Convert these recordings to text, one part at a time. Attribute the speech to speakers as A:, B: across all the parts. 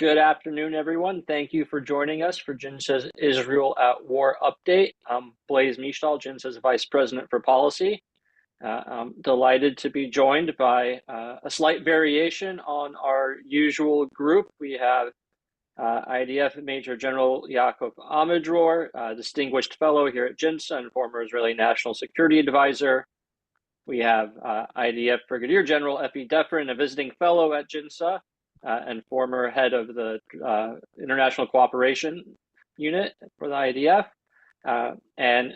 A: Good afternoon, everyone. Thank you for joining us for JINSA's Israel at War update. I'm Blaise Misztal, JINSA's Vice President for Policy. I'm delighted to be joined by a slight variation on our usual group. We have IDF Major General Yaakov Amidror, Distinguished Fellow here at JINSA and former Israeli National Security Advisor. We have IDF Brigadier General Effie Defrin, a visiting fellow at JINSA and former head of the International Cooperation Unit for the IDF, and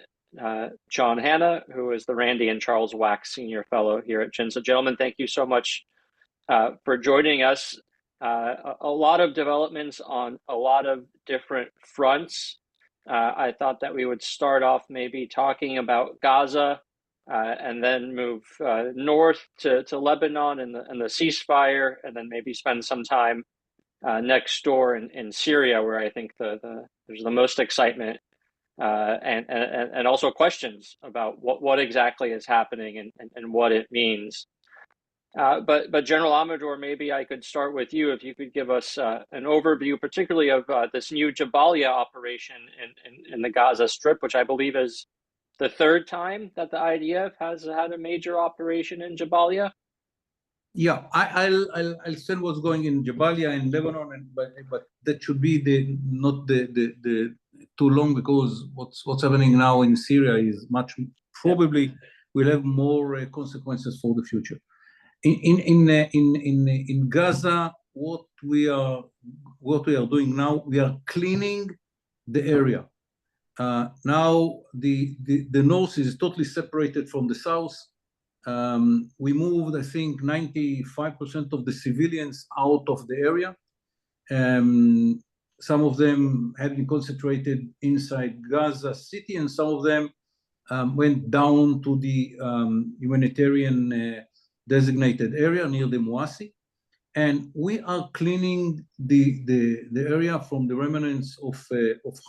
A: John Hanna, who is the Randi and Charles Wax Senior Fellow here at JINSA. Gentlemen, thank you so much for joining us. A lot of developments on a lot of different fronts. I thought that we would start off maybe talking about Gaza, and then move north to Lebanon and the ceasefire, and then maybe spend some time next door in Syria, where I think there's the most excitement and also questions about what exactly is happening and what it means. But General Amidror, maybe I could start with you, if you could give us an overview, particularly of this new Jabalia operation in the Gaza Strip, which I believe is the third time that the IDF has had a major operation in Jabalia.
B: Yeah, I'll send what's going in Jabalia in Lebanon, but that should be not the too long, because what's happening now in Syria is probably will have more consequences for the future. In Gaza, what we are doing now, we are cleaning the area. Now the north is totally separated from the south. We moved, I think, 95% of the civilians out of the area. Some of them had been concentrated inside Gaza city, and some of them went down to the humanitarian designated area near the Muasi. And we are cleaning the area from the remnants of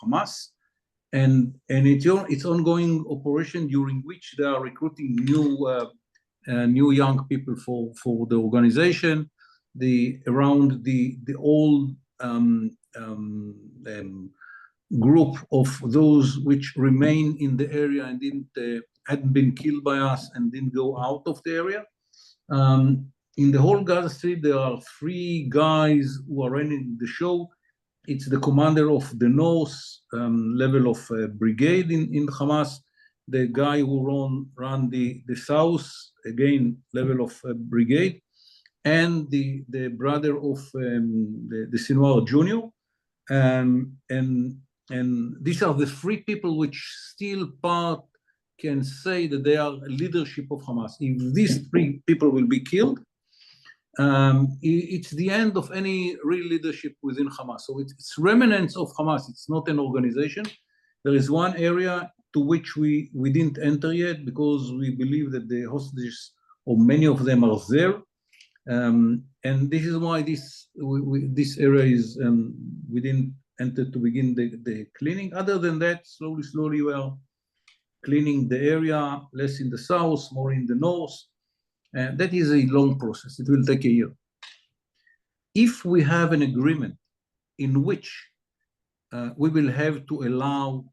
B: Hamas. And it's ongoing operation, during which they are recruiting new young people for the organization. Around the old group of those which remain in the area and hadn't been killed by us and didn't go out of the area. In the whole Gaza Strip, there are 3 guys who are running the show. It's the commander of the north level of brigade in Hamas, the guy who run the south, again, level of brigade, and the brother of the Sinwar Junior. And these are the 3 people which still can say that they are leadership of Hamas. If these 3 people will be killed, it's the end of any real leadership within Hamas. So it's remnants of Hamas. It's not an organization. There is one area to which we didn't enter yet, because we believe that the hostages, or many of them, are there. And this is why this area is, we didn't enter to begin the cleaning. Other than that, slowly we are cleaning the area, less in the south, more in the north. That is a long process. It will take a year. If we have an agreement in which we will have to allow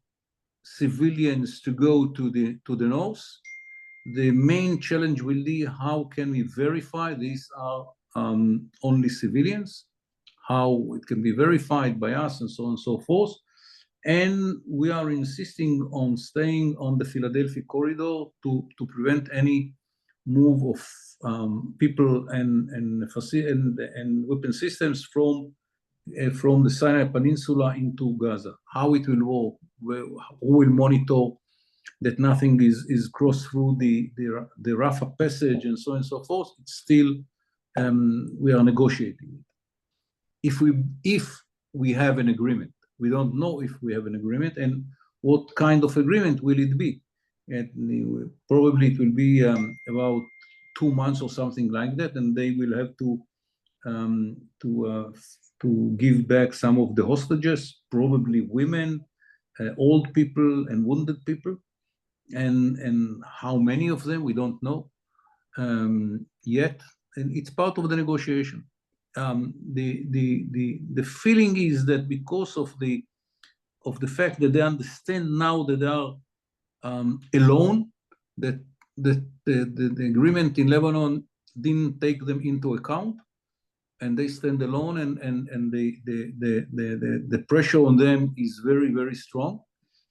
B: civilians to go to the north, the main challenge will be how can we verify these are only civilians, how it can be verified by us, and so on and so forth. And we are insisting on staying on the Philadelphia corridor to prevent any move of people and weapon systems from the Sinai Peninsula into Gaza. How it will work, who will monitor that nothing is crossed through the Rafah passage, and so on and so forth. It's still, we are negotiating. If we have an agreement, we don't know if we have an agreement, and what kind of agreement will it be. And probably it will be about 2 months or something like that, and they will have to give back some of the hostages, probably women, old people, and wounded people, and how many of them we don't know yet, and it's part of the negotiation. the feeling is that because of the fact that they understand now that they are alone, that the agreement in Lebanon didn't take them into account, and they stand alone, and the pressure on them is very, very strong,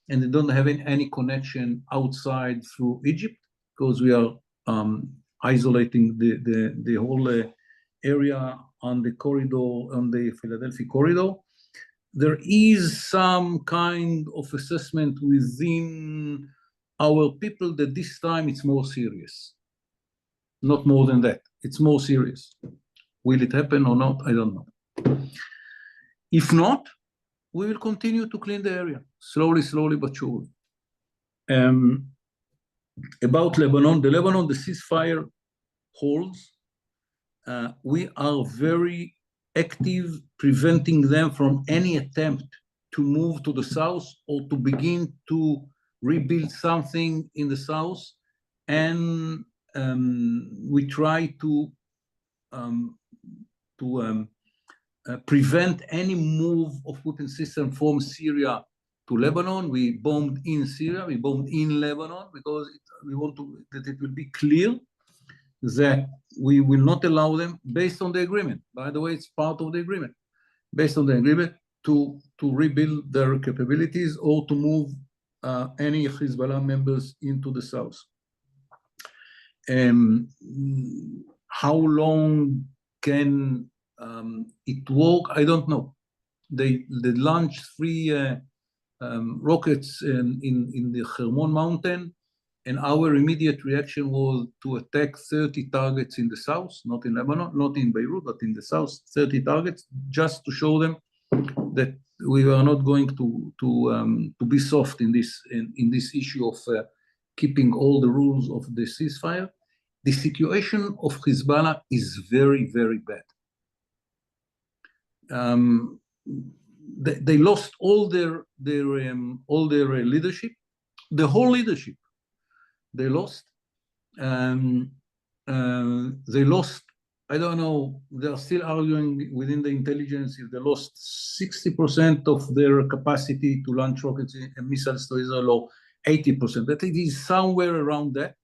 B: and they don't have any connection outside through Egypt, because we are isolating the whole area on the corridor, on the Philadelphia corridor. There is some kind of assessment within our people that this time it's more serious. Not more than that. It's more serious. Will it happen or not? I don't know. If not, we will continue to clean the area, slowly but surely. About Lebanon, the ceasefire holds. We are very active preventing them from any attempt to move to the south or to begin to rebuild something in the south. And we try to prevent any move of weapon system from Syria to Lebanon. We bombed in Syria, we bombed in Lebanon, because we want that it will be clear that we will not allow them, based on the agreement. By the way, it's part of the agreement. Based on the agreement, to rebuild their capabilities or to move any Hezbollah members into the south. How long can it work? I don't know. They launched 3 rockets in the Hermon mountain, and our immediate reaction was to attack 30 targets in the south, not in Lebanon, not in Beirut, but in the south, 30 targets, just to show them that we were not going to be soft in this issue of keeping all the rules of the ceasefire. The situation of Hezbollah is very, very bad. They lost all their leadership, the whole leadership. They lost. They lost. I don't know. They are still arguing within the intelligence if they lost 60% of their capacity to launch rockets and missiles to Israel, or 80%. That it is somewhere around that.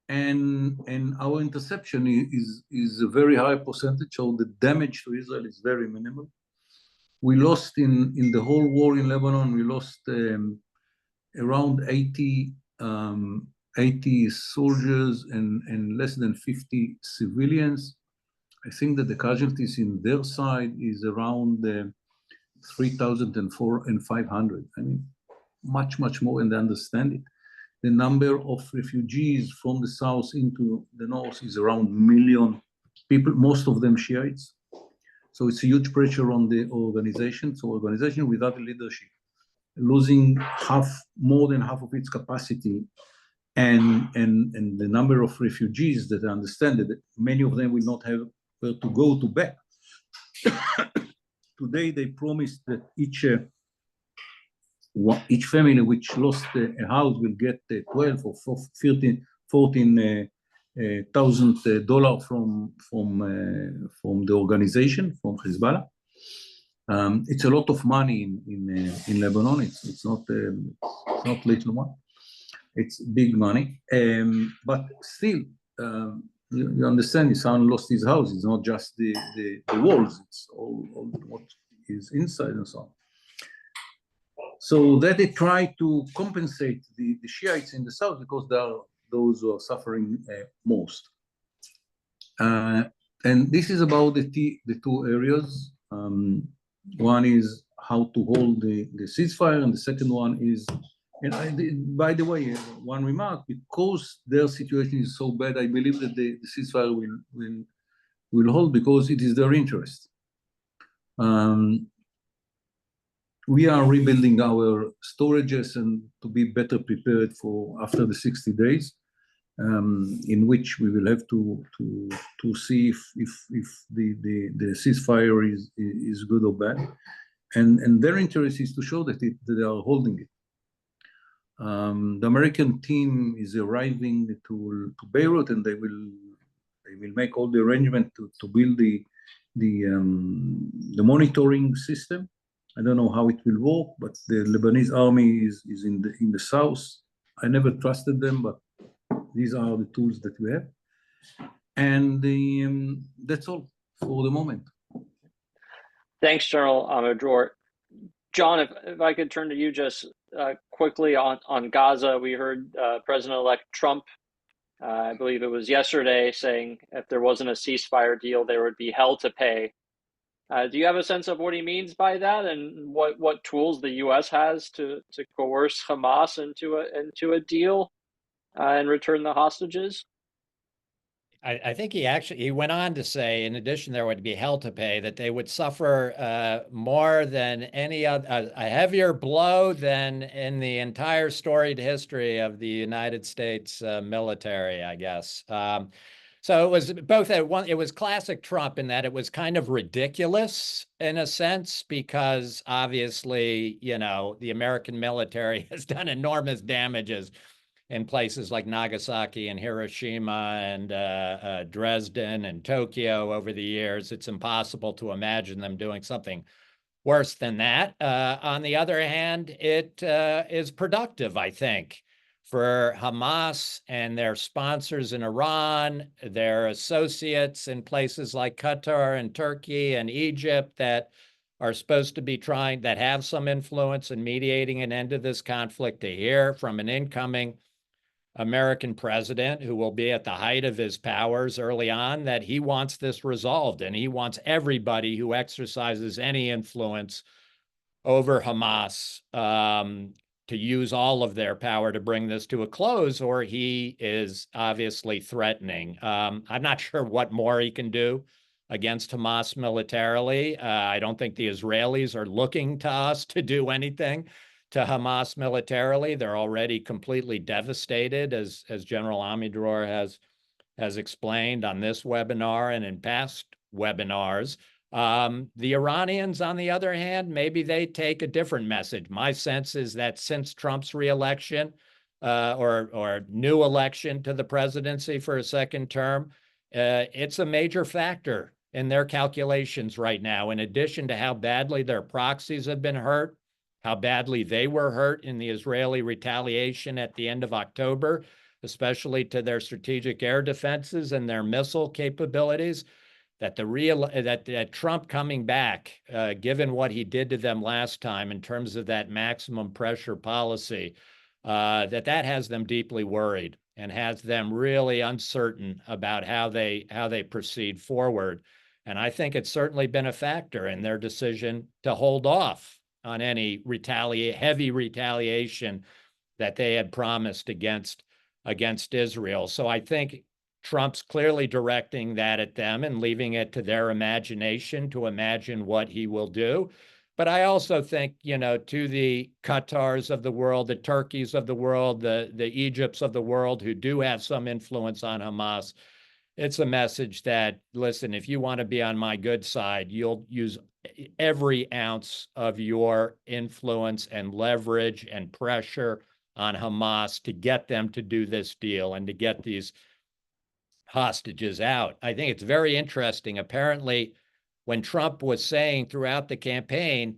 B: And our interception is a very high percentage, so the damage to Israel is very minimal. We lost in the whole war in Lebanon, we lost around 80 soldiers and less than 50 civilians. I think that the casualties in their side is around 3,500. I mean, much more, and they understand it. The number of refugees from the south into the north is around 1 million people, most of them Shiites. So it's a huge pressure on the organization. So organization without leadership, losing more than half of its capacity, and the number of refugees that I understand that many of them will not have where to go to back. Today they promised that each family which lost a house will get 12 or 14,000 dollars from the organization, from Hezbollah. It's a lot of money in Lebanon. It's not little one. It's big money. But still, you understand, his son lost his house. It's not just the walls. It's all what is inside and so on. So that they try to compensate the Shiites in the south, because they are those who are suffering most. And this is about the 2 areas. One is how to hold the ceasefire, and the second one is, and by the way, one remark, because their situation is so bad, I believe that the ceasefire will hold, because it is their interest. We are rebuilding our storages and to be better prepared for after the 60 days, in which we will have to see if the ceasefire is good or bad, and their interest is to show that they are holding it. The American team is arriving to Beirut, and they They will make all the arrangement to build the monitoring system. I don't know how it will work, but the Lebanese army is in the south. I never trusted them, but these are the tools that we have. And that's all for the moment.
A: Thanks, General Amidror. John, if I could turn to you just quickly on Gaza. We heard President-elect Trump, I believe it was yesterday, saying if there wasn't a ceasefire deal, there would be hell to pay. Do you have a sense of what he means by that, and what tools the U.S. has to coerce Hamas into a deal and return the hostages?
C: I think he went on to say, in addition, there would be hell to pay, that they would suffer more than any other, a heavier blow than in the entire storied history of the United States military, I guess. So it was both it was classic Trump in that it was kind of ridiculous in a sense, because obviously, the American military has done enormous damages in places like Nagasaki and Hiroshima and Dresden and Tokyo over the years. It's impossible to imagine them doing something worse than that. On the other hand, it is productive, I think, for Hamas and their sponsors in Iran, their associates in places like Qatar and Turkey and Egypt that are supposed to be that have some influence in mediating an end to this conflict, to hear from an incoming American president who will be at the height of his powers early on that he wants this resolved, and he wants everybody who exercises any influence over Hamas to use all of their power to bring this to a close, or he is obviously threatening. I'm not sure what more he can do against Hamas militarily. I don't think the Israelis are looking to us to do anything to Hamas militarily. They're already completely devastated, as General Amidror has explained on this webinar and in past webinars. The Iranians, on the other hand, maybe they take a different message. My sense is that since Trump's reelection or new election to the presidency for a second term, it's a major factor in their calculations right now, in addition to how badly their proxies have been hurt, how badly they were hurt in the Israeli retaliation at the end of October, especially to their strategic air defenses and their missile capabilities, that Trump coming back, given what he did to them last time in terms of that maximum pressure policy, that has them deeply worried and has them really uncertain about how they proceed forward. And I think it's certainly been a factor in their decision to hold off on any heavy retaliation that they had promised against Israel. So I think Trump's clearly directing that at them and leaving it to their imagination to imagine what he will do. But I also think, to the Qatars of the world, the Turkeys of the world, the Egypts of the world who do have some influence on Hamas, it's a message that, listen, if you want to be on my good side, you'll use every ounce of your influence and leverage and pressure on Hamas to get them to do this deal and to get these hostages out. I think it's very interesting. Apparently, when Trump was saying throughout the campaign,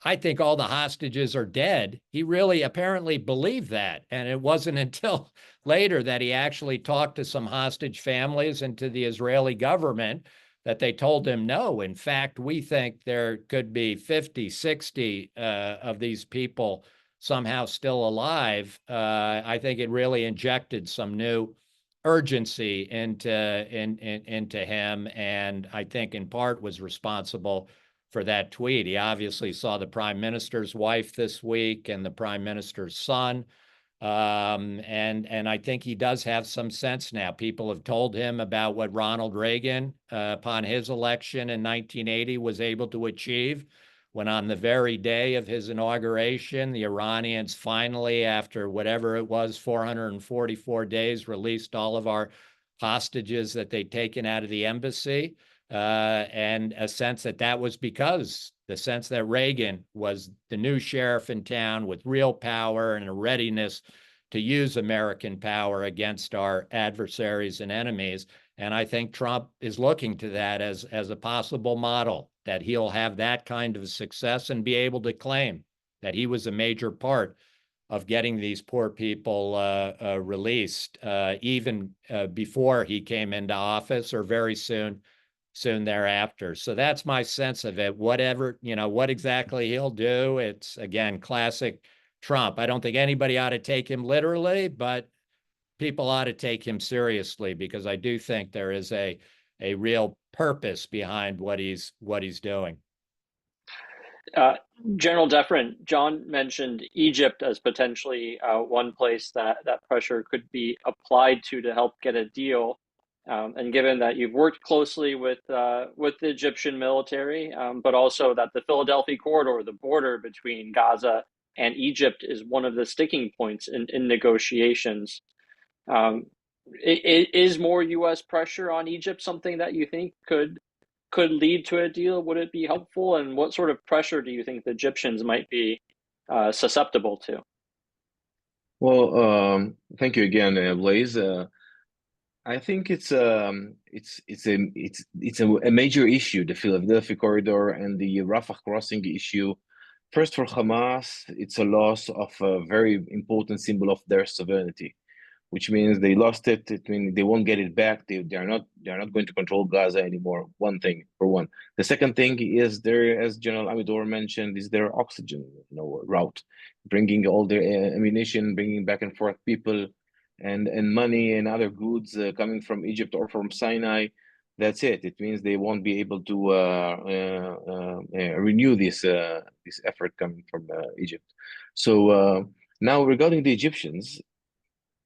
C: I think all the hostages are dead, he really apparently believed that. And it wasn't until later that he actually talked to some hostage families and to the Israeli government that they told him, no, in fact, we think there could be 50, 60 of these people somehow still alive. I think it really injected some new urgency into him, and I think in part was responsible for that tweet. He obviously saw the prime minister's wife this week and the prime minister's son. And I think he does have some sense now. People have told him about what Ronald Reagan, upon his election in 1980, was able to achieve when on the very day of his inauguration, the Iranians finally, after whatever it was, 444 days, released all of our hostages that they'd taken out of the embassy. And a sense that was because the sense that Reagan was the new sheriff in town with real power and a readiness to use American power against our adversaries and enemies. And I think Trump is looking to that as a possible model, that he'll have that kind of success and be able to claim that he was a major part of getting these poor people released, even before he came into office or very soon thereafter. So that's my sense of it. Whatever, what exactly he'll do, it's, again, classic Trump. I don't think anybody ought to take him literally, but people ought to take him seriously, because I do think there is a real purpose behind what he's doing.
A: General Defrin, John mentioned Egypt as potentially one place that pressure could be applied to help get a deal. And given that you've worked closely with the Egyptian military, but also that the Philadelphia corridor, the border between Gaza and Egypt, is one of the sticking points in negotiations. Is more U.S. pressure on Egypt something that you think could lead to a deal? Would it be helpful? And what sort of pressure do you think the Egyptians might be susceptible to?
D: Well, thank you again, Blaise. I think it's a major issue, the Philadelphia corridor and the Rafah crossing issue. First, for Hamas, it's a loss of a very important symbol of their sovereignty, which means they lost it. It means they won't get it back. They're not going to control Gaza anymore. One thing, for one. The second thing is there, as General Amidror mentioned, is their oxygen route, bringing all their ammunition, bringing back and forth people, and money and other goods coming from Egypt or from Sinai. That's it. It means they won't be able to renew this effort coming from Egypt. So now, regarding the Egyptians,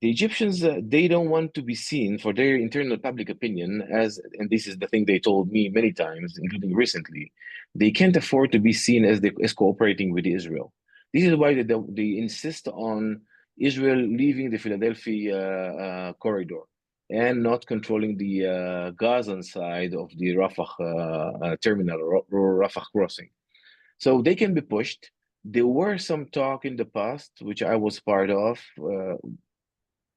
D: they don't want to be seen for their internal public opinion as, and this is the thing they told me many times, including recently, they can't afford to be seen as cooperating with Israel. This is why they insist on Israel leaving the Philadelphia corridor and not controlling the Gazan side of the Rafah terminal or Rafah crossing. So they can be pushed. There were some talk in the past, which I was part of,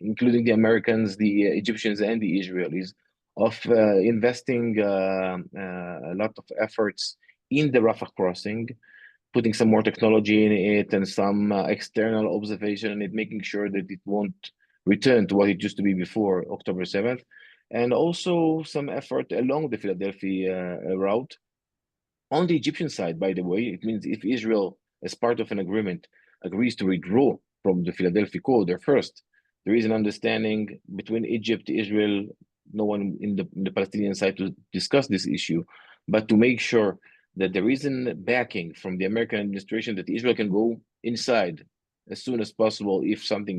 D: including the Americans, the Egyptians, and the Israelis, of investing a lot of efforts in the Rafah crossing, putting some more technology in it and some external observation in it, making sure that it won't return to what it used to be before October 7th. And also some effort along the Philadelphia route. On the Egyptian side, by the way, it means if Israel, as part of an agreement, agrees to withdraw from the Philadelphia corridor first, there is an understanding between Egypt, Israel, no one in the Palestinian side to discuss this issue, but to make sure that there isn't backing from the American administration that Israel can go inside as soon as possible if something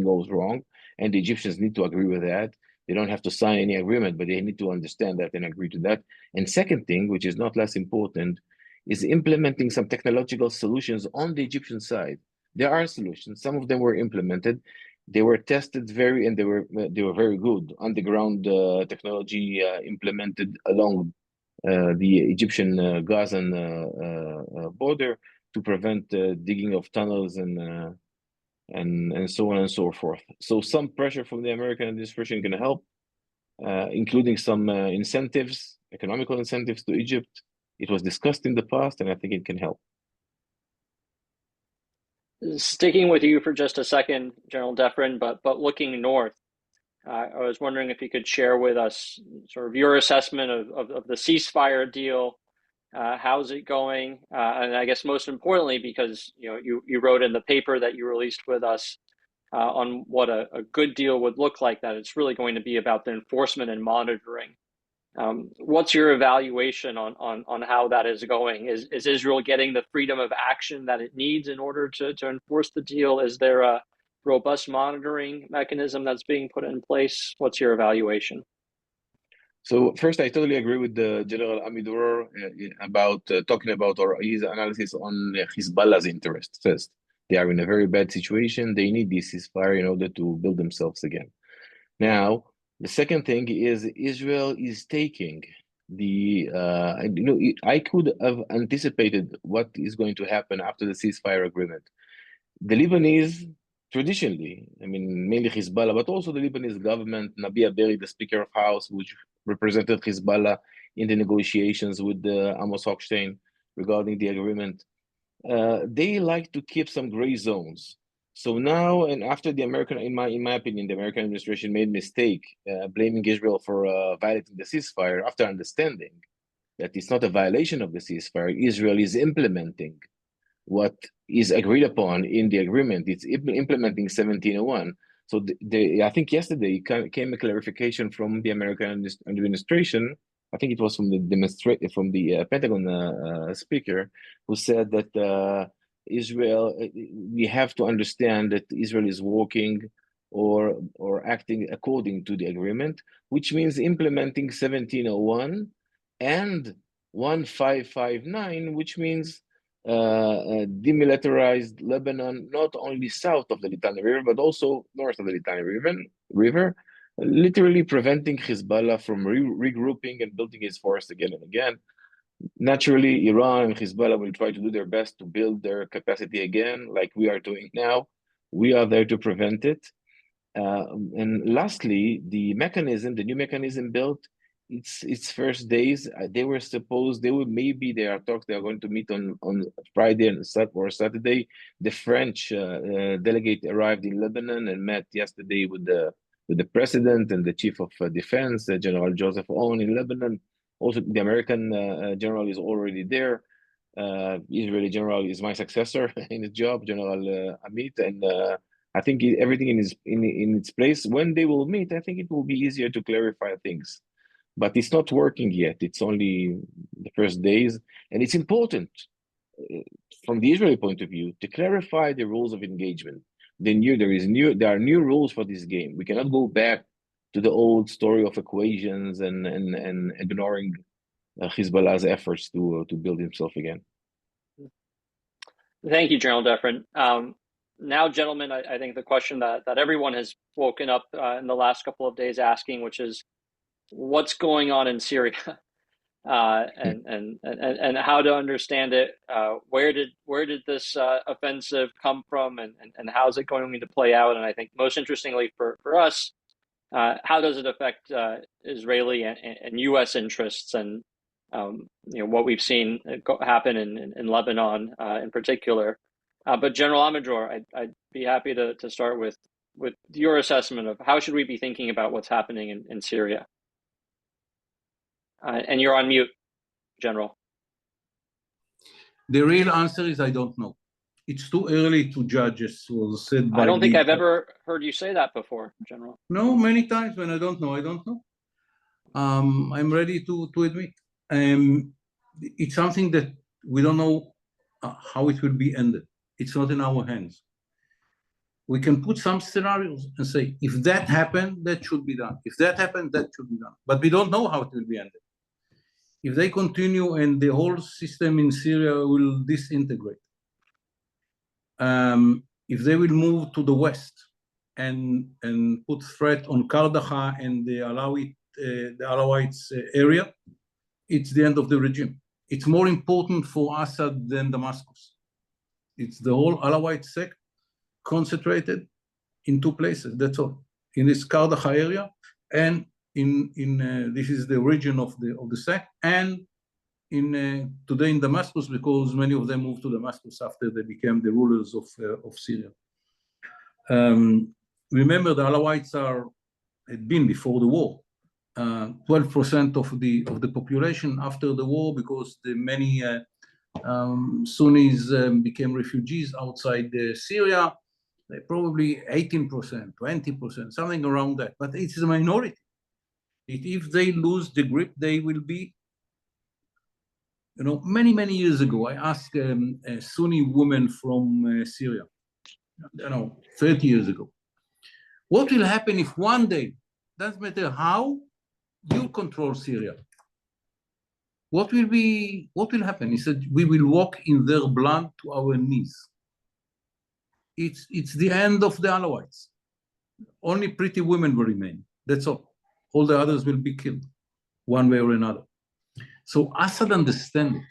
D: goes wrong, and the Egyptians need to agree with that. They don't have to sign any agreement, but they need to understand that and agree to that. And second thing, which is not less important, is implementing some technological solutions on the Egyptian side. There are solutions. Some of them were implemented. They were tested and they were very good. Underground technology implemented along the Egyptian Gazan border to prevent digging of tunnels and so on and so forth. So some pressure from the American administration can help, including some incentives, economical incentives to Egypt. It was discussed in the past, and I think it can help.
A: Sticking with you for just a second, General Defrin, but looking north, I was wondering if you could share with us sort of your assessment of the ceasefire deal. How's it going? And I guess most importantly, because you wrote in the paper that you released with us on what a good deal would look like, that it's really going to be about the enforcement and monitoring. What's your evaluation on how that is going? Is Israel getting the freedom of action that it needs in order to enforce the deal? Is there a robust monitoring mechanism that's being put in place? What's your evaluation?
D: So first, I totally agree with the General Amidror about talking about his analysis on Hezbollah's interests. First, they are in a very bad situation. They need this ceasefire in order to build themselves again. Now, the second thing is Israel is taking the, I could have anticipated what is going to happen after the ceasefire agreement. The Lebanese traditionally, I mean, mainly Hezbollah, but also the Lebanese government, Nabih Berri, the Speaker of House, which represented Hezbollah in the negotiations with Amos Hochstein regarding the agreement, they like to keep some gray zones. So now, and after the American, in my opinion, the American administration made a mistake blaming Israel for violating the ceasefire after understanding that it's not a violation of the ceasefire. Israel is implementing what is agreed upon in the agreement. It's implementing 1701. So I think yesterday came a clarification from the American administration. I think it was from the Pentagon speaker, who said that Israel, we have to understand that Israel is working or acting according to the agreement, which means implementing 1701 and 1559, which means demilitarized Lebanon, not only south of the Litani River, but also north of the Litani River, literally preventing Hezbollah from regrouping and building its force again and again. Naturally, Iran and Hezbollah will try to do their best to build their capacity again, like we are doing now. We are there to prevent it. And lastly, the new mechanism built, its first days, there are talks, they are going to meet on Friday or Saturday. The French delegate arrived in Lebanon and met yesterday with the president and the chief of defense, General Joseph Aoun in Lebanon. Also, the American general is already there. Israeli general is my successor in the job, General Amit, and I think everything in its place. When they will meet, I think it will be easier to clarify things. But it's not working yet. It's only the first days. And it's important from the Israeli point of view to clarify the rules of engagement. There are new rules for this game. We cannot go back to the old story of equations and ignoring Hezbollah's efforts to build himself again.
A: Thank you, General Defrin. Now, gentlemen, I think the question that everyone has woken up in the last couple of days asking, which is, what's going on in Syria, and how to understand it. Where did this offensive come from, and how's it going to play out? And I think most interestingly for us, how does it affect Israeli and U.S. interests, and what we've seen happen in Lebanon in particular. But General Amidror, I'd be happy to start with your assessment of how should we be thinking about what's happening in Syria. And you're on mute, General.
B: The real answer is I don't know. It's too early to judge, as was said by
A: I don't think I've ever heard you say that before, General.
B: No, many times when I don't know, I don't know. I'm ready to admit. It's something that we don't know how it will be ended. It's not in our hands. We can put some scenarios and say, if that happened, that should be done. If that happened, that should be done. But we don't know how it will be ended. If they continue and the whole system in Syria will disintegrate, if they will move to the west and put threat on Kardaha and the Alawites area, it's the end of the regime. It's more important for Assad than Damascus. It's the whole Alawite sect concentrated in two places. That's all. In this Kardaha area, and in this is the region of the sect, and in today in Damascus, because many of them moved to Damascus after they became the rulers of Syria. Remember, the Alawites had been before the war 12% of the population. After the war, because the many Sunnis became refugees outside Syria, they probably 18%, 20%, something around that. But it's a minority. If they lose the grip, they will be. Many years ago, I asked a Sunni woman from Syria, 30 years ago, what will happen if one day, doesn't matter how, you control Syria? What will happen? He said, we will walk in their blood to our knees. It's the end of the Alawites. Only pretty women will remain. That's all. All the others will be killed, one way or another. So Assad understands it.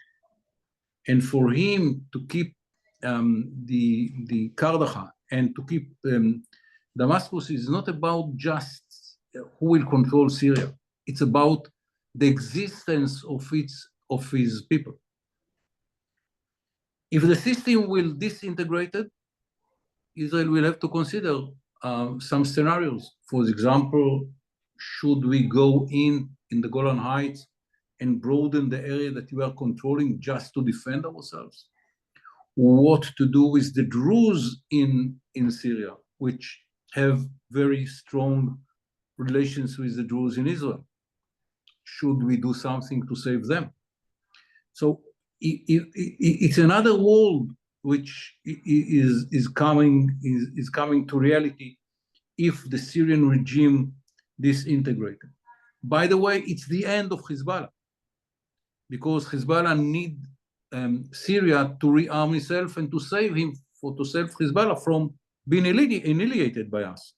B: And for him to keep the Kardaha and to keep Damascus is not about just who will control Syria. It's about the existence of his people. If the system will disintegrate it, Israel will have to consider some scenarios. For example, should we go in the Golan Heights and broaden the area that we are controlling just to defend ourselves? What to do with the Druze in Syria, which have very strong relations with the Druze in Israel? Should we do something to save them? So it's another world which is coming to reality if the Syrian regime disintegrated. By the way, it's the end of Hezbollah, because Hezbollah need Syria to rearm itself and to save Hezbollah from being annihilated by us.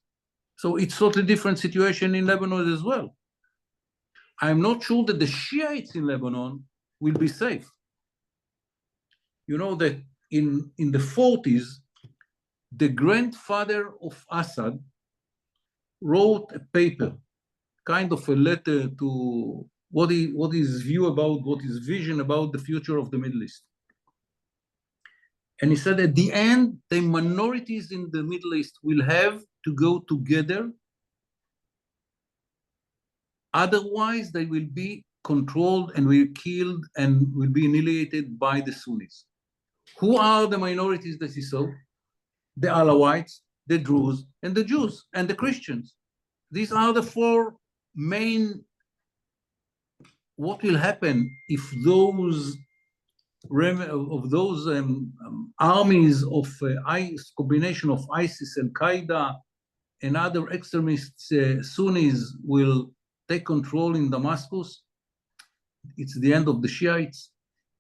B: So it's totally different situation in Lebanon as well. I'm not sure that the Shiites in Lebanon will be safe. You know that in the 40s, the grandfather of Assad wrote a paper, kind of a letter to what his view about, what his vision about the future of the Middle East. And he said at the end, the minorities in the Middle East will have to go together. Otherwise, they will be controlled and will be killed and will be annihilated by the Sunnis. Who are the minorities that he saw? The Alawites, the Druze, and the Jews, and the Christians. These are the four main. What will happen if those armies of combination of ISIS, Al-Qaeda, and other extremists, Sunnis, will take control in Damascus? It's the end of the Shiites.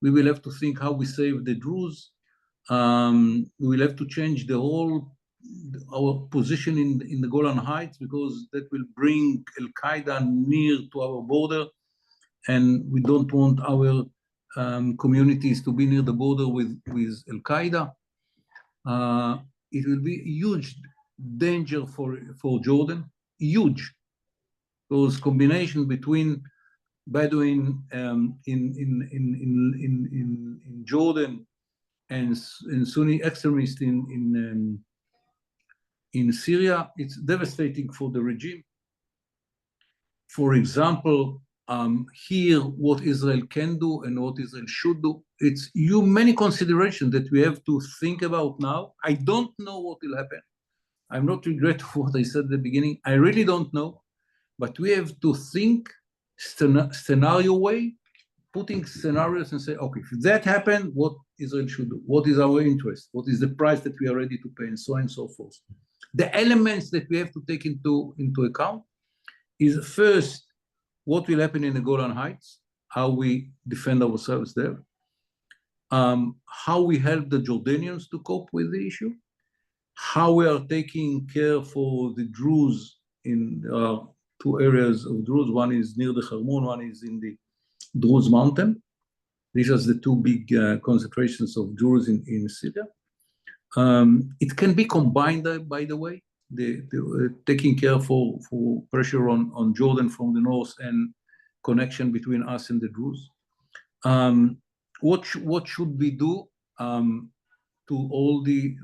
B: We will have to think how we save the Druze. We will have to change our position in the Golan Heights, because that will bring Al-Qaeda near to our border, and we don't want our communities to be near the border with Al-Qaeda. It will be a huge danger for Jordan, huge. Those combination between Bedouin in Jordan and Sunni extremists in Syria, it's devastating for the regime. For example, here what Israel can do and what Israel should do, it's many considerations that we have to think about now. I don't know what will happen. I'm not regretful what I said at the beginning. I really don't know, but we have to think scenario way, putting scenarios and say, okay, if that happened, what Israel should do? What is our interest? What is the price that we are ready to pay, and so on and so forth. The elements that we have to take into account is, first, what will happen in the Golan Heights, how we defend ourselves there, how we help the Jordanians to cope with the issue, how we are taking care for the Druze in two areas of Druze. One is near the Hermon, one is in the Druze mountain. These are the two big concentrations of Druze in Syria. It can be combined, by the way, taking care for pressure on Jordan from the north and connection between us and the Druze. What should we do to all the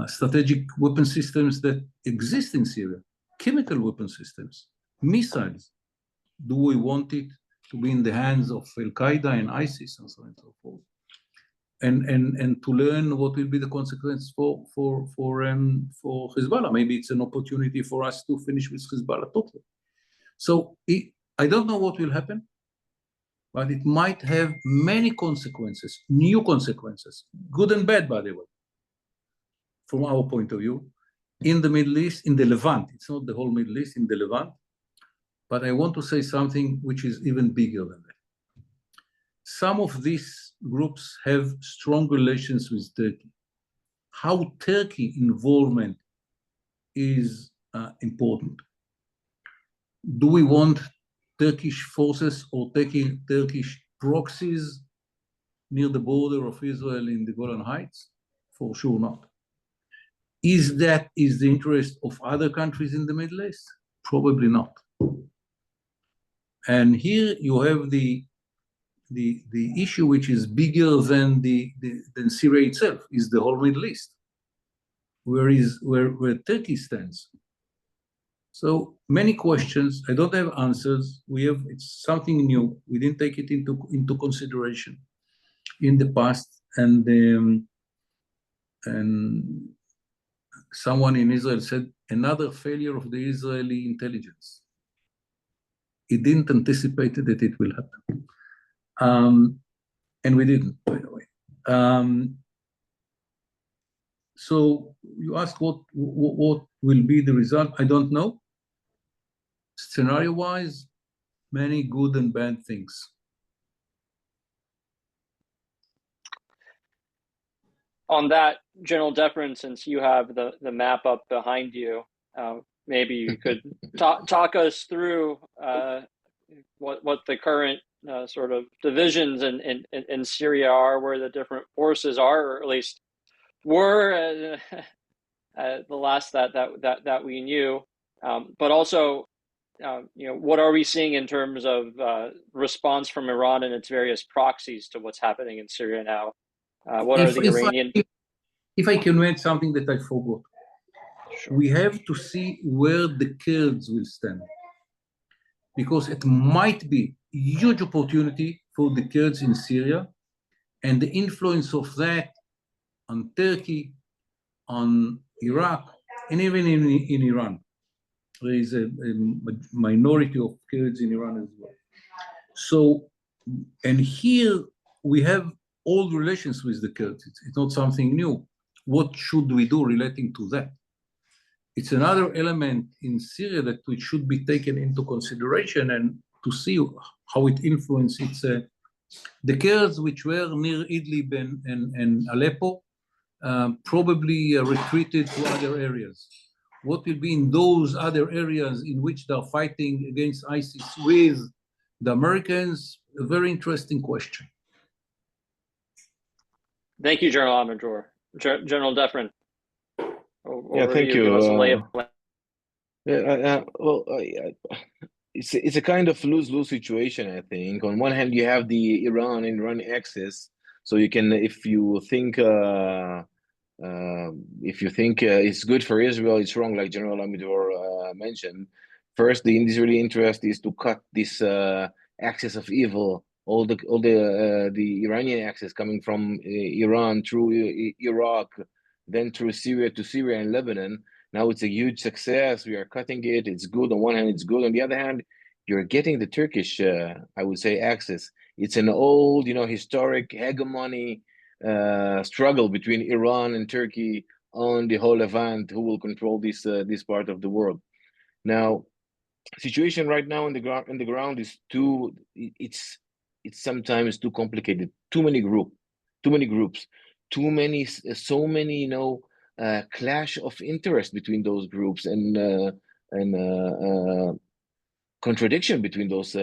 B: strategic weapon systems that exist in Syria? Chemical weapon systems, missiles. Do we want it to be in the hands of Al-Qaeda and ISIS and so on and so forth? And to learn what will be the consequence for Hezbollah. Maybe it's an opportunity for us to finish with Hezbollah totally. So I don't know what will happen, but it might have many consequences, new consequences, good and bad, by the way, from our point of view, in the Middle East, in the Levant. It's not the whole Middle East, in the Levant. But I want to say something which is even bigger than that. Some of these groups have strong relations with Turkey. How Turkey involvement is important. Do we want Turkish forces or Turkish proxies near the border of Israel in the Golan Heights? For sure not. Is that the interest of other countries in the Middle East? Probably not. And here you have the issue which is bigger than than Syria itself, is the whole Middle East, where Turkey stands. So many questions. I don't have answers. It's something new. We didn't take it into consideration in the past, and someone in Israel said another failure of the Israeli intelligence. It didn't anticipate that it will happen. And we didn't, by the way. So you ask what will be the result? I don't know. Scenario-wise, many good and bad things.
A: On that, General Defrin, since you have the map up behind you, maybe you could talk us through what the current sort of divisions in Syria are, where the different forces are, or at least were the last that we knew, but also what are we seeing in terms of response from Iran and its various proxies to what's happening in Syria now? What are the Iranian?
B: If I can add something that I forgot,
A: Sure.
B: We have to see where the Kurds will stand, because it might be a huge opportunity for the Kurds in Syria, and the influence of that on Turkey, on Iraq, and even in Iran. There is a minority of Kurds in Iran as well. So, and here we have old relations with the Kurds. It's not something new. What should we do relating to that? It's another element in Syria that which should be taken into consideration and to see how it influences the Kurds, which were near Idlib and Aleppo, probably retreated to other areas. What will be in those other areas in which they're fighting against ISIS with the Americans? A very interesting question.
D: Thank you,
A: General Amidror. General Defrin.
D: Yeah, thank you. It's a kind of lose-lose situation, I think. On one hand, you have the Iran and Iran axis, so you can, if you think it's good for Israel, it's wrong, like General Amidror mentioned. First, the Israeli interest is to cut this axis of evil, all the Iranian axis coming from Iran through Iraq, then through Syria to Syria and Lebanon. Now it's a huge success. We are cutting it. It's good. On one hand, it's good. On the other hand, you're getting the Turkish, I would say, axis. It's an old, historic hegemony struggle between Iran and Turkey on the whole Levant, who will control this part of the world. Now, situation right now in the ground is it's sometimes too complicated. Too many groups, so many clash of interest between those groups and contradiction between those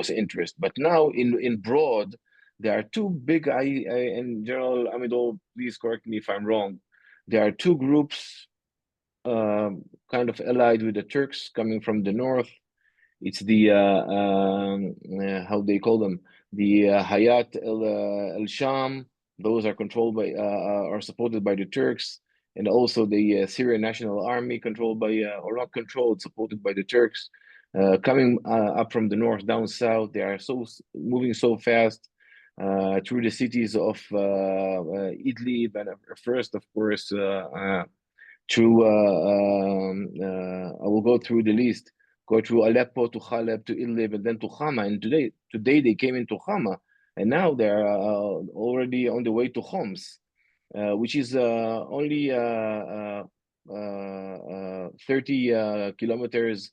D: interests. But now in broad, there are two big, and General Amidror, please correct me if I'm wrong, there are two groups kind of allied with the Turks coming from the north. It's the, how they call them, the Hayat al-Sham. Those are controlled by, are supported by the Turks, and also the Syrian National Army controlled by, or not controlled, supported by the Turks. Coming up from the north down south, they are moving so fast through the cities of Idlib, and first, of course, through, I will go through the list, go through Aleppo to Halep to Idlib and then to Hama. And today they came into Hama, and now they're already on the way to Homs, which is only 30 kilometers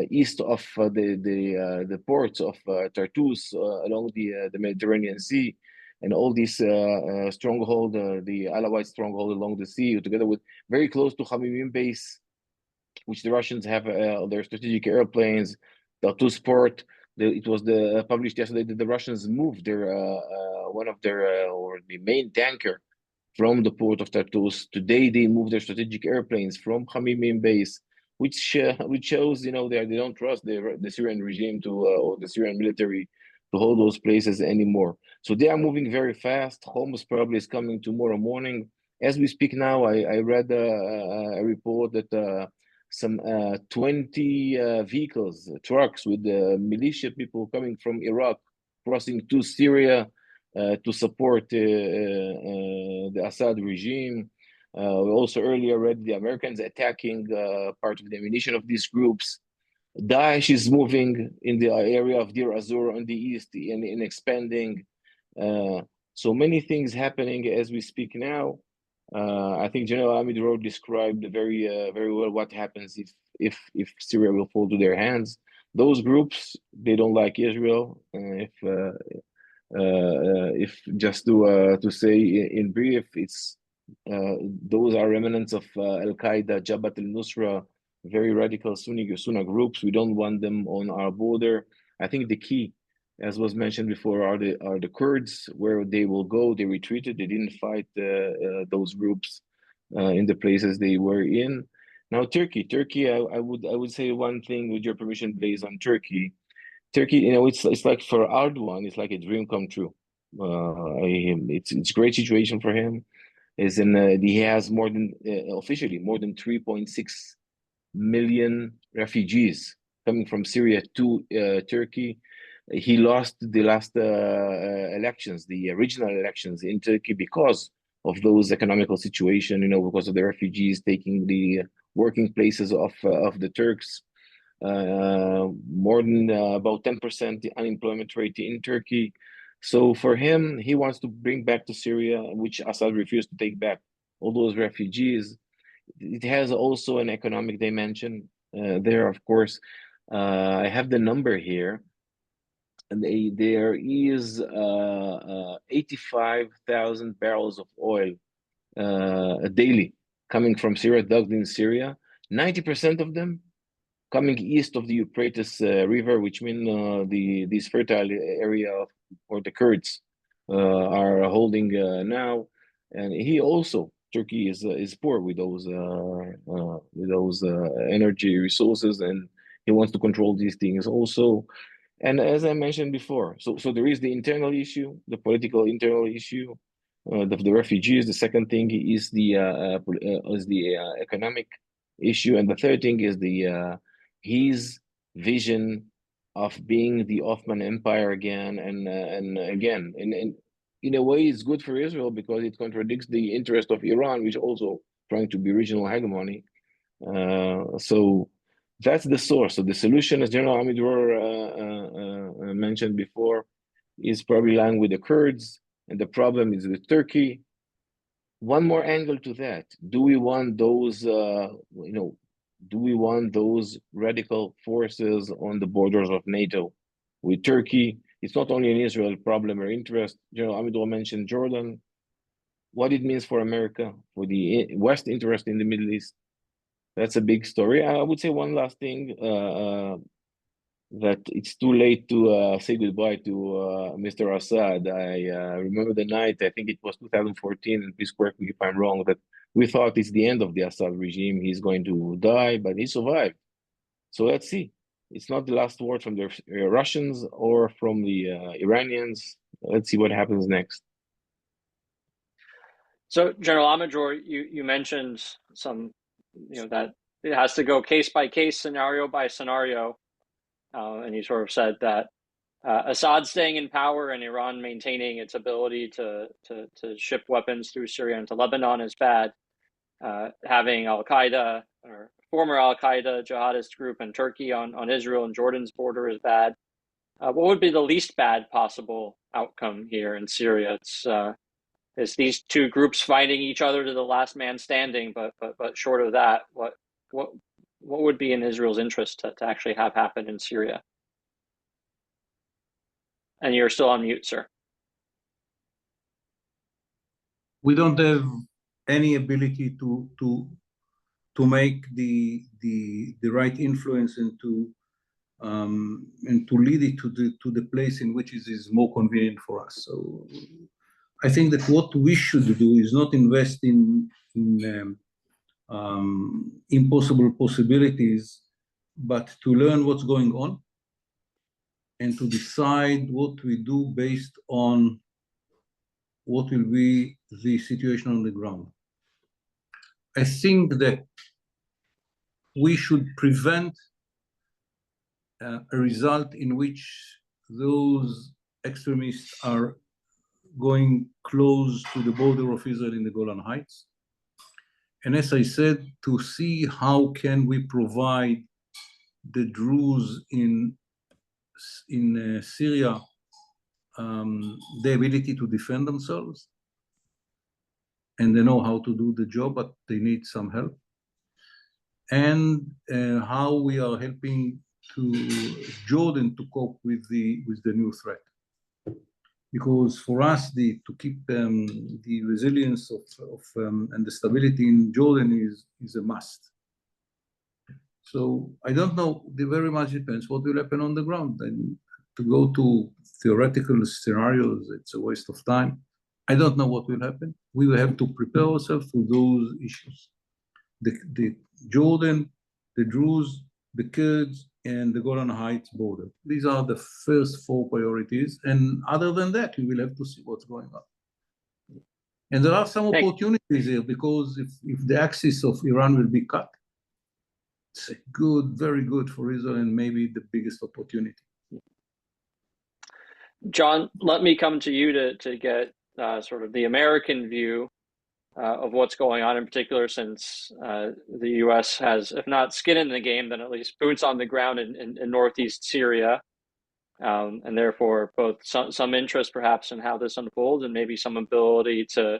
D: east of the ports of Tartus along the Mediterranean Sea, and all these stronghold, the Alawite stronghold along the sea, together with very close to Hamimim base, which the Russians have their strategic airplanes. Tartus port. It was published yesterday that the Russians moved their one of their or the main tanker from the port of Tartus. Today, they move their strategic airplanes from Hamimim base, which shows, they don't trust the Syrian regime or the Syrian military to hold those places anymore. So they are moving very fast. Homs probably is coming tomorrow morning. As we speak now, I read a report that some 20 vehicles, trucks with militia people coming from Iraq, crossing to Syria to support the Assad regime. We also earlier read the Americans attacking part of the ammunition of these groups. Daesh is moving in the area of Deir Azor on the east and expanding. So many things happening as we speak now. I think General Amidror described very well what happens if Syria will fall to their hands. Those groups, they don't like Israel. If just to say in brief, it's those are remnants of Al Qaeda, Jabhat al-Nusra, very radical Sunni groups. We don't want them on our border. I think the key, as was mentioned before, are the Kurds. Where they will go, they retreated. They didn't fight those groups in the places they were in. Now Turkey, I would say one thing with your permission, based on Turkey. Turkey, it's like for Erdogan, it's like a dream come true. It's a great situation for him. He has officially more than 3.6 million refugees coming from Syria to Turkey. He lost the last elections, the regional elections in Turkey, because of those economical situation, because of the refugees taking the working places of the Turks. More than about 10% the unemployment rate in Turkey. So for him, he wants to bring back to Syria, which Assad refused to take back, all those refugees. It has also an economic dimension there, of course. I have the number here. And there is 85,000 barrels of oil daily coming from Syria, dug in Syria. 90% of them coming east of the Euphrates River, which means this fertile area or the Kurds are holding now. And Turkey is poor with those energy resources, and he wants to control these things also. And as I mentioned before, so there is the internal issue, the political internal issue, the refugees. The second thing is the economic issue, and the third thing is his vision of being the Ottoman Empire again and again. And in a way, it's good for Israel because it contradicts the interest of Iran, which also trying to be regional hegemony. So that's the source. So the solution, as General Amidror mentioned before, is probably lying with the Kurds, and the problem is with Turkey. One more angle to that: do we want those, do we want those radical forces on the borders of NATO with Turkey? It's not only an Israel problem or interest. General Amidror mentioned Jordan, what it means for America, for the West interest in the Middle East. That's a big story. I would say one last thing, that it's too late to say goodbye to Mr. Assad. I remember the night, I think it was 2014, and please correct me if I'm wrong, that we thought it's the end of the Assad regime. He's going to die, but he survived. So let's see. It's not the last word from the Russians or from the Iranians. Let's see what happens next.
A: So, General Amidror, you mentioned some, that it has to go case by case, scenario by scenario, and you sort of said that Assad staying in power and Iran maintaining its ability to ship weapons through Syria into Lebanon is bad. Having Al Qaeda or former Al Qaeda jihadist group in Turkey on Israel and Jordan's border is bad. What would be the least bad possible outcome here in Syria? It's these two groups fighting each other to the last man standing, but short of that, what would be in Israel's interest to actually have happen in Syria? And you're still on mute, sir.
B: We don't have any ability to make the right influence and to lead it to the place in which it is more convenient for us. So I think that what we should do is not invest in impossible possibilities, but to learn what's going on and to decide what we do based on what will be the situation on the ground. I think that we should prevent a result in which those extremists are going close to the border of Israel in the Golan Heights. And as I said, to see how can we provide the Druze in Syria the ability to defend themselves, and they know how to do the job, but they need some help. And how we are helping to Jordan to cope with the new threat. Because for us, to keep the resilience and the stability in Jordan is a must. So I don't know. It very much depends what will happen on the ground. And to go to theoretical scenarios, it's a waste of time. I don't know what will happen. We will have to prepare ourselves for those issues. The Jordan, the Druze, the Kurds, and the Golan Heights border. These are the first 4 priorities. And other than that, we will have to see what's going on. And there are some opportunities here, because if the axis of Iran will be cut, it's good, very good for Israel, and maybe the biggest opportunity.
A: John, let me come to you to get sort of the American view of what's going on, in particular, since the U.S. has, if not skin in the game, then at least boots on the ground in northeast Syria, and therefore both some interest perhaps in how this unfolds and maybe some ability to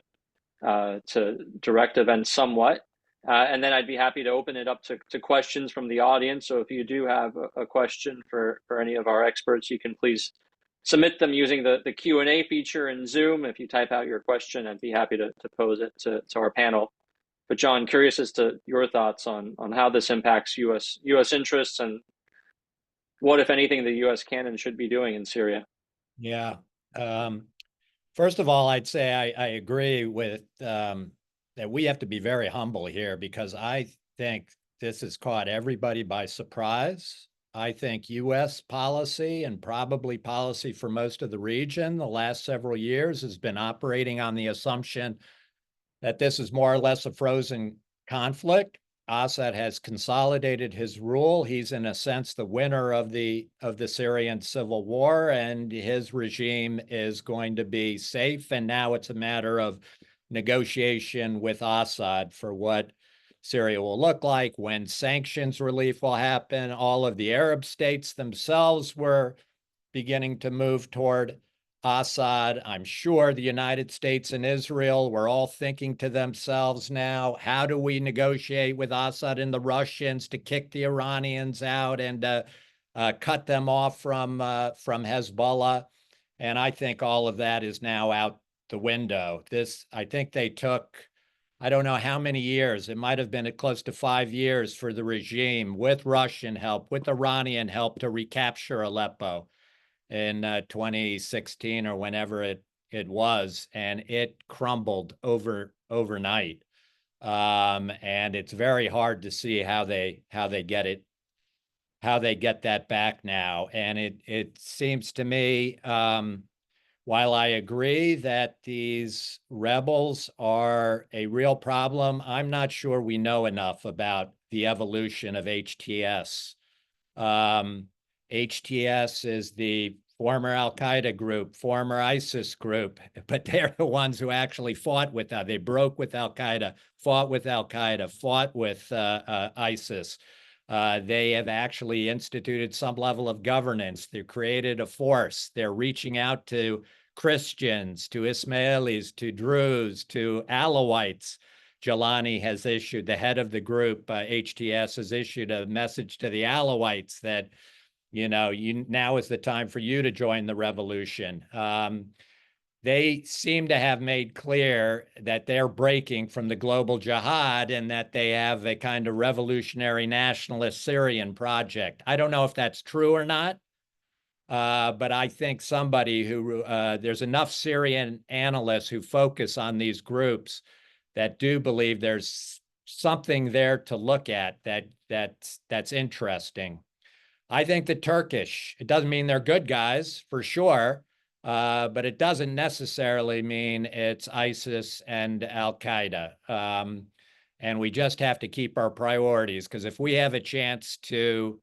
A: direct events somewhat. And then I'd be happy to open it up to questions from the audience. So if you do have a question for any of our experts, you can please submit them using the Q&A feature in Zoom. If you type out your question, I'd be happy to pose it to our panel. But John, curious as to your thoughts on how this impacts U.S. interests and what, if anything, the U.S. can and should be doing in Syria.
C: Yeah. First of all, I'd say I agree with that we have to be very humble here, because I think this has caught everybody by surprise. I think U.S. policy, and probably policy for most of the region the last several years, has been operating on the assumption that this is more or less a frozen conflict. Assad has consolidated his rule. He's, in a sense, the winner of the Syrian civil war, and his regime is going to be safe. And now it's a matter of negotiation with Assad for what Syria will look like, when sanctions relief will happen. All of the Arab states themselves were beginning to move toward Assad. I'm sure the United States and Israel were all thinking to themselves now, how do we negotiate with Assad and the Russians to kick the Iranians out and cut them off from Hezbollah? And I think all of that is now out the window. I think they took, I don't know how many years, it might have been close to 5 years for the regime, with Russian help, with Iranian help, to recapture Aleppo in 2016 or whenever it was, and it crumbled overnight. And it's very hard to see how they get that back now. And it seems to me, while I agree that these rebels are a real problem, I'm not sure we know enough about the evolution of HTS. HTS is the former Al-Qaeda group, former ISIS group, but they're the ones who actually fought with that. They broke with Al-Qaeda, fought with Al-Qaeda, fought with ISIS. They have actually instituted some level of governance. They've created a force. They're reaching out to Christians, to Ismailis, to Druze, to Alawites. Jelani has issued, the head of the group, HTS, has issued a message to the Alawites that, now is the time for you to join the revolution. They seem to have made clear that they're breaking from the global jihad and that they have a kind of revolutionary nationalist Syrian project. I don't know if that's true or not, But I think somebody who, there's enough Syrian analysts who focus on these groups that do believe there's something there to look at that's interesting. I think the Turkish, it doesn't mean they're good guys for sure, but it doesn't necessarily mean it's ISIS and Al-Qaeda. And we just have to keep our priorities, because if we have a chance to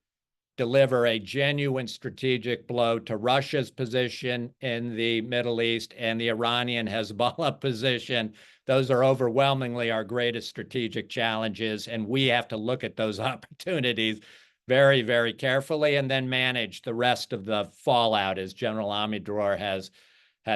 C: deliver a genuine strategic blow to Russia's position in the Middle East and the Iranian Hezbollah position, those are overwhelmingly our greatest strategic challenges. And we have to look at those opportunities very, very carefully and then manage the rest of the fallout, as General Amidror has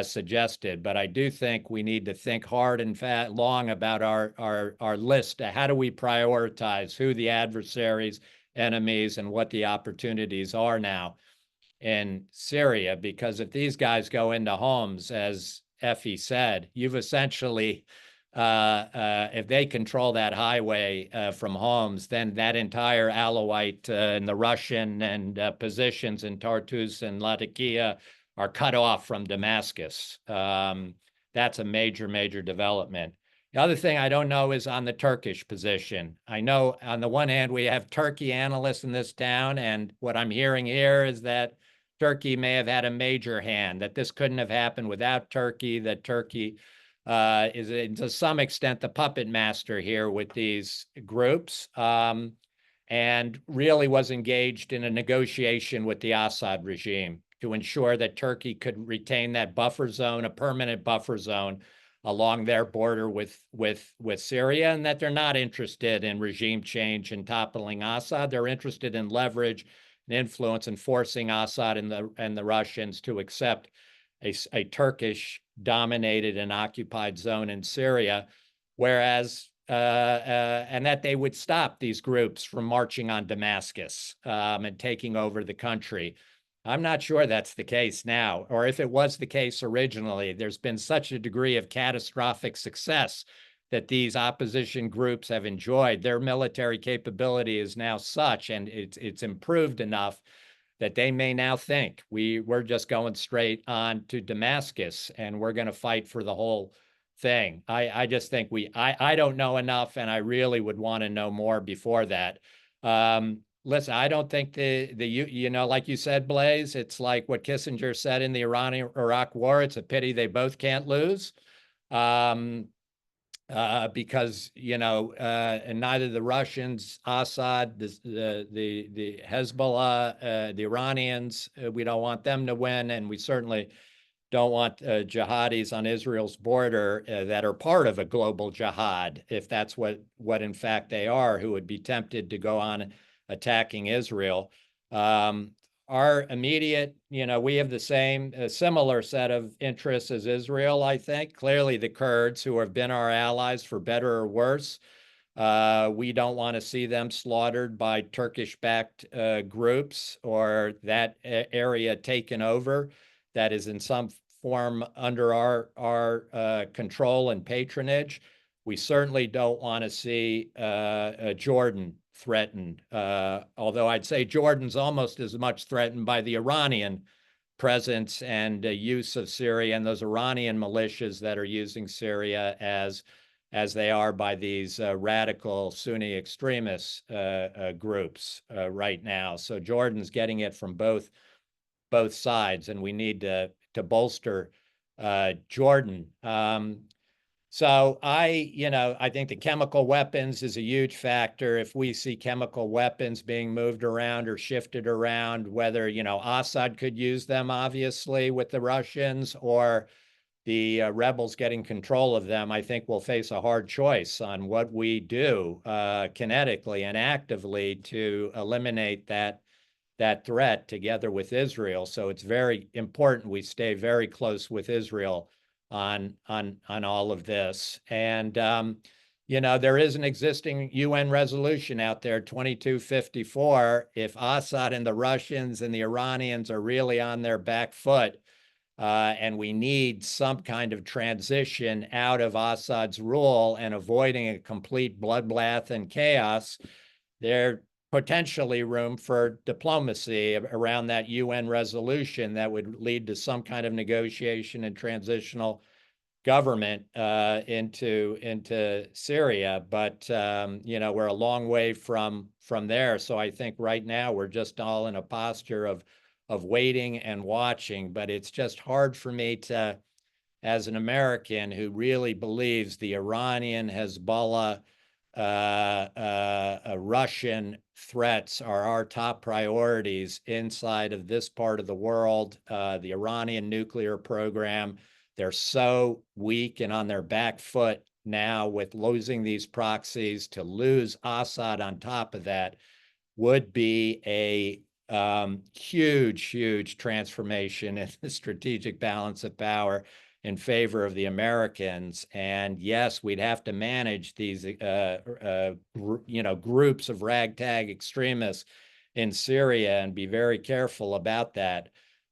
C: suggested. But I do think we need to think hard and long about our list. How do we prioritize who the adversaries, enemies, and what the opportunities are now in Syria? Because if these guys go into homes, as Effie said, you've essentially, if they control that highway from Homs, then that entire Alawite and the Russian and positions in Tartus and Latakia are cut off from Damascus. That's a major, major development. The other thing I don't know is on the Turkish position. I know on the one hand, we have Turkey analysts in this town, and what I'm hearing here is that Turkey may have had a major hand, that this couldn't have happened without Turkey, that Turkey is to some extent the puppet master here with these groups, and really was engaged in a negotiation with the Assad regime to ensure that Turkey could retain that buffer zone, a permanent buffer zone along their border with Syria, and that they're not interested in regime change and toppling Assad. They're interested in leverage and influence and forcing Assad and the Russians to accept a Turkish-dominated and occupied zone in Syria, whereas and that they would stop these groups from marching on Damascus and taking over the country. I'm not sure that's the case now, or if it was the case originally. There's been such a degree of catastrophic success that these opposition groups have enjoyed. Their military capability is now such, and it's improved enough that they may now think we're just going straight on to Damascus and we're going to fight for the whole thing. I just think I don't know enough, and I really would want to know more before that. Listen, I don't think like you said, Blaise, it's like what Kissinger said in the Iran-Iraq war. It's a pity they both can't lose, because and neither the Russians, Assad, the Hezbollah, the Iranians, we don't want them to win, and we certainly don't want jihadis on Israel's border that are part of a global jihad, if that's what in fact they are, who would be tempted to go on attacking Israel. Our immediate, we have the similar set of interests as Israel, I think. Clearly the Kurds, who have been our allies for better or worse, we don't want to see them slaughtered by Turkish-backed groups, or that area taken over that is in some form under our control and patronage. We certainly don't want to see Jordan threatened, although I'd say Jordan's almost as much threatened by the Iranian presence and use of Syria and those Iranian militias that are using Syria as they are by these radical Sunni extremist groups right now. So Jordan's getting it from both sides, and we need to bolster Jordan. So I think the chemical weapons is a huge factor. If we see chemical weapons being moved around or shifted around, whether, Assad could use them, obviously, with the Russians, or the rebels getting control of them, I think we'll face a hard choice on what we do kinetically and actively to eliminate that threat together with Israel. So it's very important we stay very close with Israel on all of this. And there is an existing UN resolution out there, 2254. If Assad and the Russians and the Iranians are really on their back foot, and we need some kind of transition out of Assad's rule and avoiding a complete bloodbath and chaos, there potentially room for diplomacy around that UN resolution that would lead to some kind of negotiation and transitional government into Syria. But we're a long way from there. So I think right now we're just all in a posture of waiting and watching. But it's just hard for me to, as an American who really believes the Iranian, Hezbollah, Russian threats are our top priorities inside of this part of the world. The Iranian nuclear program, they're so weak and on their back foot now with losing these proxies. To lose Assad on top of that would be a huge transformation in the strategic balance of power in favor of the Americans. And yes, we'd have to manage these groups of ragtag extremists in Syria and be very careful about that.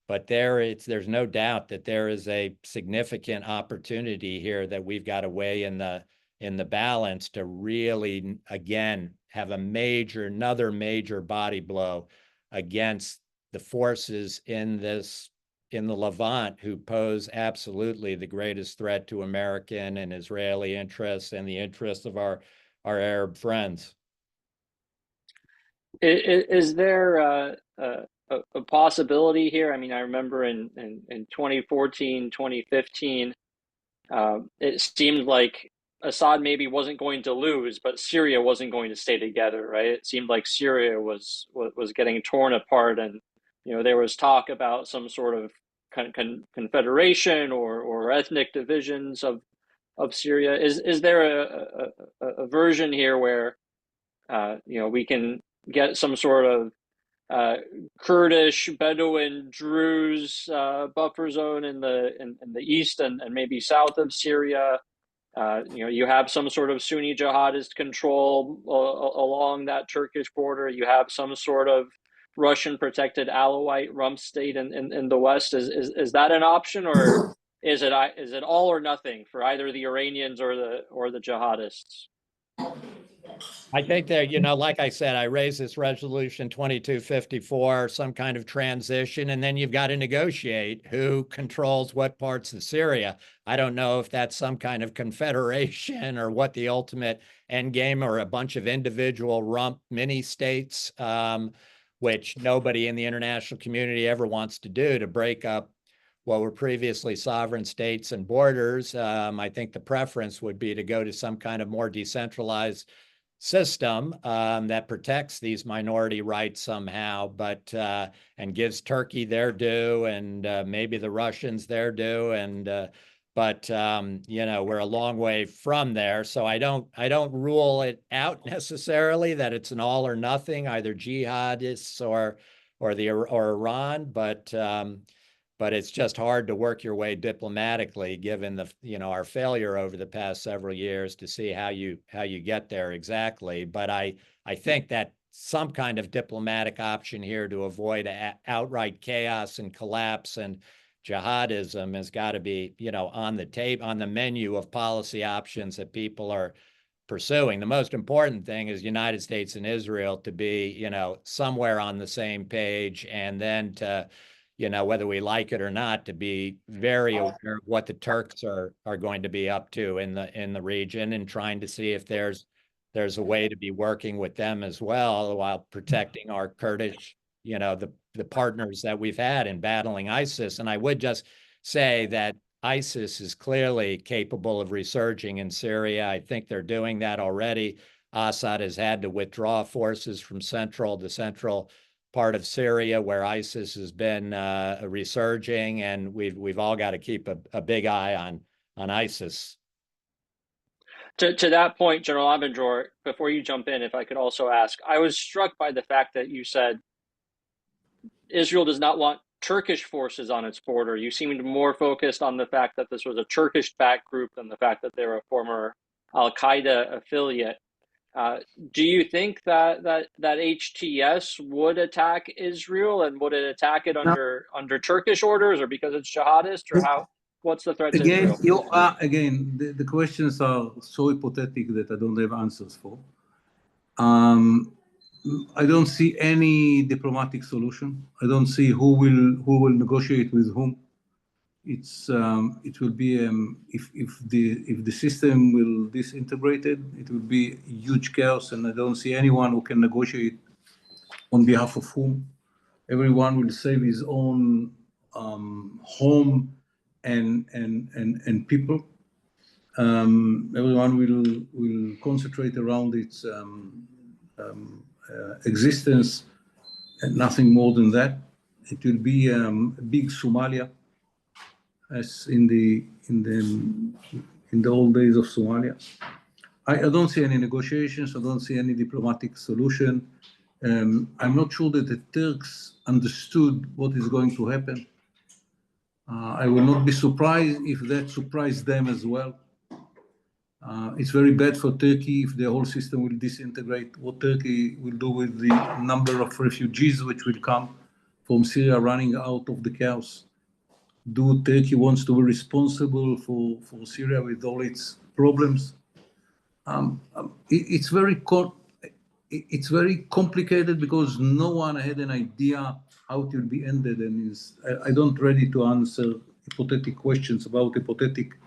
C: But there's no doubt that there is a significant opportunity here that we've got to weigh in the balance to really, again, have another major body blow against the forces in the Levant, who pose absolutely the greatest threat to American and Israeli interests and the interests of our Arab friends.
A: Is there a possibility here? I mean, I remember in 2014, 2015, it seemed like Assad maybe wasn't going to lose, but Syria wasn't going to stay together, right? It seemed like Syria was getting torn apart, and there was talk about some sort of confederation or ethnic divisions of Syria. Is there a version here where we can get some sort of Kurdish, Bedouin, Druze buffer zone in the east and maybe south of Syria? You have some sort of Sunni jihadist control along that Turkish border. You have some sort of Russian protected Alawite rump state in the west. Is that an option, or is it all or nothing for either the Iranians or the jihadists?
C: I think that, like I said, I raised this resolution 2254, some kind of transition, and then you've got to negotiate who controls what parts of Syria. I don't know if that's some kind of confederation or what the ultimate end game, or a bunch of individual rump mini states, which nobody in the international community ever wants to do, to break up what were previously sovereign states and borders. I think the preference would be to go to some kind of more decentralized system that protects these minority rights somehow, but and gives Turkey their due, and maybe the Russians their due, and but we're a long way from there. So I don't rule it out necessarily that it's an all or nothing, either jihadists or Iran, but it's just hard to work your way diplomatically, given our failure over the past several years to see how you get there exactly. But I think that some kind of diplomatic option here to avoid outright chaos and collapse and jihadism has got to be on the menu of policy options that people are pursuing. The most important thing is United States and Israel to be somewhere on the same page, and then to whether we like it or not, to be very aware of what the Turks are going to be up to in the region, and trying to see if there's a way to be working with them as well, while protecting our Kurdish, the partners that we've had in battling ISIS. And I would just say that ISIS is clearly capable of resurging in Syria. I think they're doing that already. Assad has had to withdraw forces from the central part of Syria, where ISIS has been resurging, and we've all got to keep a big eye on ISIS.
A: To that point, General Amidror, before you jump in, if I could also ask, I was struck by the fact that you said Israel does not want Turkish forces on its border. You seemed more focused on the fact that this was a Turkish-backed group than the fact that they're a former Al-Qaeda affiliate. Do you think that HTS would attack Israel, and would it attack it under Turkish orders, or because it's jihadist, or how? What's the threat to Israel?
B: The questions are so hypothetical that I don't have answers for. I don't see any diplomatic solution. I don't see who will negotiate with whom. It will be if the system will disintegrate it, it will be huge chaos, and I don't see anyone who can negotiate on behalf of whom. Everyone will save his own home and people. Everyone will concentrate around its existence and nothing more than that. It will be a big Somalia, as in the old days of Somalia. I don't see any negotiations. I don't see any diplomatic solution. I'm not sure that the Turks understood what is going to happen. I will not be surprised if that surprised them as well. It's very bad for Turkey if the whole system will disintegrate. What Turkey will do with the number of refugees which will come from Syria running out of the chaos. Do Turkey wants to be responsible for Syria with all its problems? It's very complicated because no one had an idea how it will be ended, and I don't ready to answer hypothetical questions about hypothetical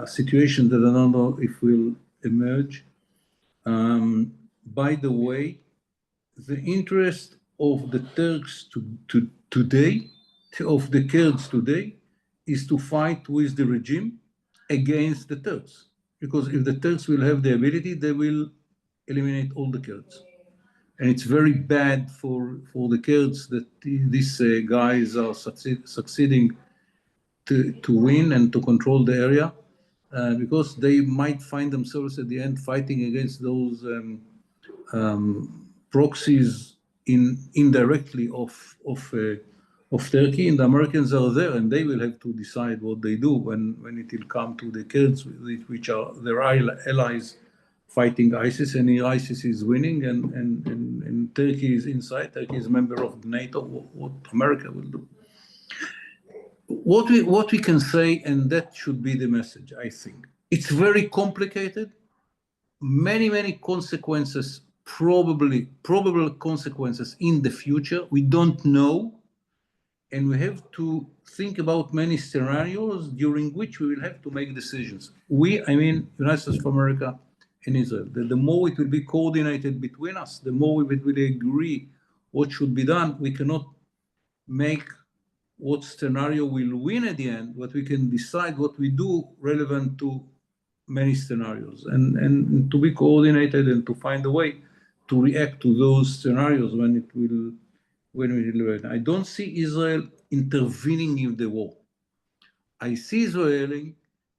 B: situations that I don't know if will emerge. By the way, the interest of the Turks today, of the Kurds today, is to fight with the regime against the Turks. Because if the Turks will have the ability, they will eliminate all the Kurds. And it's very bad for the Kurds that these guys are succeeding to win and to control the area, because they might find themselves at the end fighting against those proxies indirectly of Turkey, and the Americans are there, and they will have to decide what they do when it will come to the Kurds, which are their allies fighting ISIS, and ISIS is winning, and Turkey is inside. Turkey is a member of NATO. What America will do? What we can say, and that should be the message, I think. It's very complicated. Many consequences, probable consequences in the future. We don't know. And we have to think about many scenarios during which we will have to make decisions. I mean, United States of America and Israel. The more it will be coordinated between us, the more we will agree what should be done. We cannot make what scenario will win at the end, but we can decide what we do relevant to many scenarios, and to be coordinated and to find a way to react to those scenarios when it will. I don't see Israel intervening in the war. I see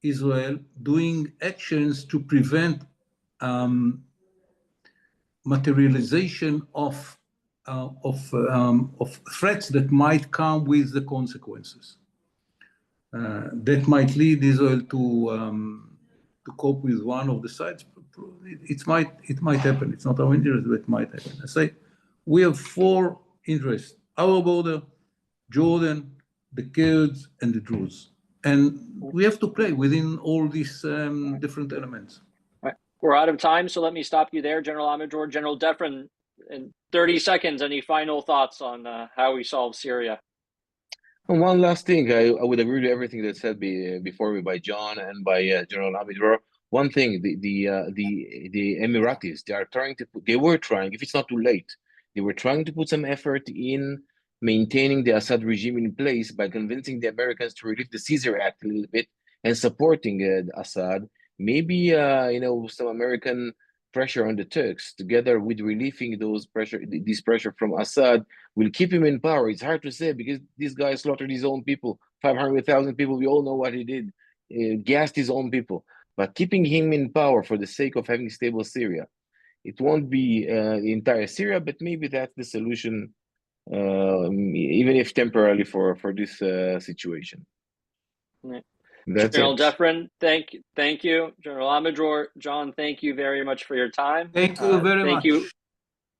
B: Israel doing actions to prevent materialization of threats that might come with the consequences. That might lead Israel to cope with one of the sides. It might happen. It's not our interest, but it might happen. I say we have four interests: our border, Jordan, the Kurds, and the Druze. And we have to play within all these different elements.
A: All right. We're out of time, so let me stop you there, General Amidror. General Defrin, in 30 seconds, any final thoughts on how we solve Syria?
D: And one last thing, I would agree with everything that's said before me by John and by General Amidror. One thing, the Emiratis, they were trying, if it's not too late, they were trying to put some effort in maintaining the Assad regime in place by convincing the Americans to relieve the Caesar Act a little bit and supporting Assad. Maybe some American pressure on the Turks, together with relieving this pressure from Assad, will keep him in power. It's hard to say because this guy slaughtered his own people, 500,000 people. We all know what he did, gassed his own people. But keeping him in power for the sake of having stable Syria, it won't be the entire Syria, but maybe that's the solution, even if temporarily for this situation.
A: Right.
D: That's
A: General
D: it.
A: Defrin, thank you. General Amidror, John, thank you very much for your time.
B: Thank you very much.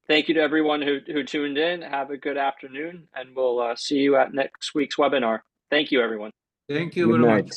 A: Thank you to everyone who tuned in. Have a good afternoon, and we'll see you at next week's webinar. Thank you, everyone.
B: Thank you very much.